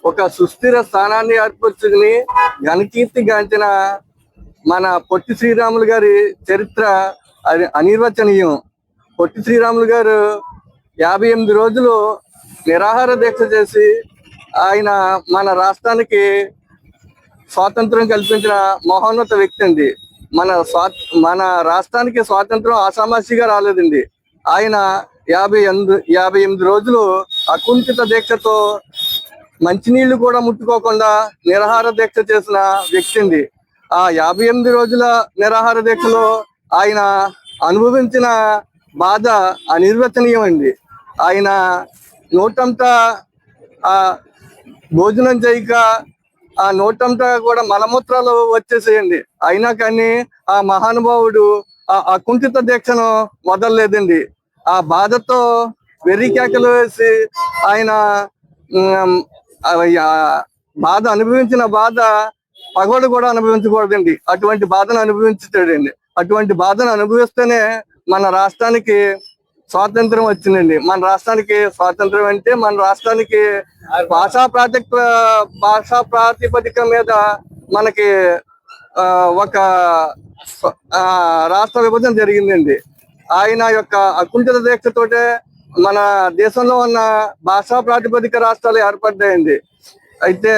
ఒక సుస్థిర స్థానాన్ని ఏర్పరచుకుని ఘనకీర్తి గాంచిన మన పొట్టి శ్రీరాములు గారి చరిత్ర అనిర్వచనీయం. పొట్టి శ్రీరాములు గారు 58 రోజులు నిరాహార దీక్ష చేసి ఆయన మన రాష్ట్రానికి స్వాతంత్రం కల్పించిన మహోన్నత వ్యక్తి అండి. మన రాష్ట్రానికి స్వాతంత్రం ఆషామాషిగా రాలేదండి. ఆయన 58 రోజులు అకుంఠిత దీక్షతో మంచినీళ్లు కూడా ముట్టుకోకుండా నిరాహార దీక్ష చేసిన వ్యక్తి అండి. ఆ 58 రోజుల నిరాహార దీక్షలో ఆయన అనుభవించిన బాధ అనిర్వచనీయం అండి. ఆయన నోటంతా ఆ భోజనం చేయక ఆ నోటంతా కూడా మలమూత్రాలు వచ్చేసేయండి. అయినా కానీ ఆ మహానుభావుడు ఆ అకుంఠిత దీక్షను వదలలేదండి. ఆ బాధతో వెర్రి కేకలు వేసి ఆయన బాధ అనుభవించిన బాధ పగోడు కూడా అనుభవించకూడదండి. అటువంటి బాధను అనుభవించాడండి. అటువంటి బాధను అనుభవిస్తేనే మన రాష్ట్రానికి స్వాతంత్రం వచ్చిందండి. మన రాష్ట్రానికి స్వాతంత్రం అంటే మన రాష్ట్రానికి భాషా ప్రాతిపదిక మీద మనకి ఒక రాష్ట్ర విభజన జరిగిందండి. ఆయన యొక్క అకుంఠిత దీక్షతోటే మన దేశంలో ఉన్న భాషా ప్రాతిపదిక రాష్ట్రాలు ఏర్పడ్డాయండి. అయితే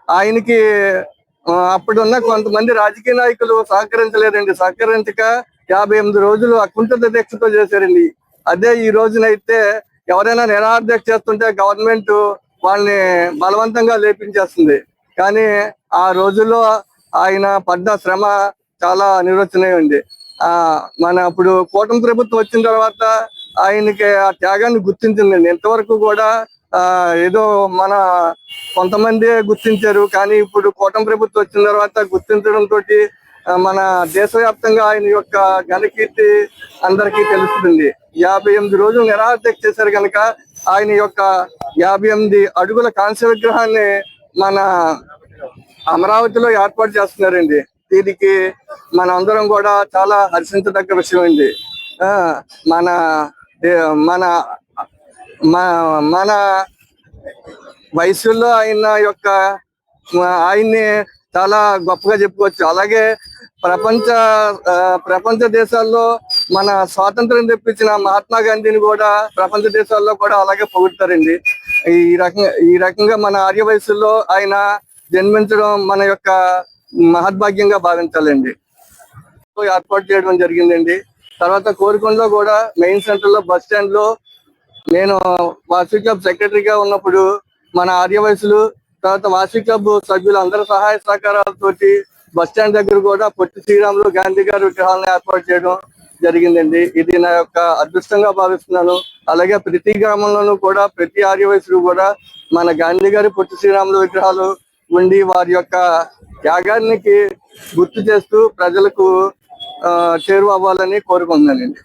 ఆయనకి అప్పుడున్న కొంతమంది రాజకీయ నాయకులు సహకరించలేదండి. సహకరించక 58 రోజులు అకుంఠిత దీక్షతో చేశారండి. అదే ఈ రోజునైతే ఎవరైనా నిరాహార దీక్ష చేస్తుంటే గవర్నమెంట్ వాళ్ళని బలవంతంగా లేపించేస్తుంది. కానీ ఆ రోజుల్లో ఆయన పడ్డ శ్రమ చాలా నిర్వచనీయమండి. మన అప్పుడు కూటమి ప్రభుత్వం వచ్చిన తర్వాత ఆయనకి ఆ త్యాగాన్ని గుర్తించిందండి. ఇంతవరకు కూడా ఏదో మన కొంతమంది గుర్తించారు, కానీ ఇప్పుడు కూటమి ప్రభుత్వం వచ్చిన తర్వాత గుర్తించడంతో మన దేశవ్యాప్తంగా ఆయన యొక్క ఘనకీర్తి అందరికీ తెలుస్తుంది. 58 రోజులు నిరాహార దీక్ష చేశారు కనుక ఆయన యొక్క 58 అడుగుల కాంస్య విగ్రహాన్ని మన అమరావతిలో ఏర్పాటు చేస్తున్నారండి. దీనికి మన అందరం కూడా చాలా హర్షించదగ్గ విషయం అండి. మన మన మన వయసులో ఆయన్ని చాలా గొప్పగా చెప్పుకోవచ్చు. అలాగే ప్రపంచ దేశాల్లో మన స్వాతంత్రం తెప్పించిన మహాత్మా గాంధీని కూడా ప్రపంచ దేశాల్లో కూడా అలాగే పొగుడతారండి. ఈ రకంగా మన ఆర్య వయసులో ఆయన జన్మించడం మన యొక్క మహద్భాగ్యంగా భావించాలండి. ఏర్పాటు చేయడం జరిగిందండి. తర్వాత కోరికొండలో కూడా మెయిన్ సెంటర్ లో బస్ స్టాండ్ లో నేను వాసవి క్లబ్ సెక్రటరీగా ఉన్నప్పుడు మన ఆర్య వయసులు తర్వాత వాసవి క్లబ్ సభ్యులు అందరి సహాయ సహకారాలతోటి బస్ స్టాండ్ దగ్గర కూడా పొట్టి శ్రీరాములు గాంధీ గారి విగ్రహాలను ఏర్పాటు చేయడం జరిగిందండి. ఇది నా యొక్క అదృష్టంగా భావిస్తున్నాను. అలాగే ప్రతి గ్రామంలోనూ కూడా ప్రతి ఆర్య వయసులు కూడా మన గాంధీ గారి పొట్టి శ్రీరాములు విగ్రహాలు ఉండి వారి యొక్క త్యాగానికి గుర్తు చేస్తూ ప్రజలకు చేరువ అవ్వాలని కోరుకుంటున్నానండి.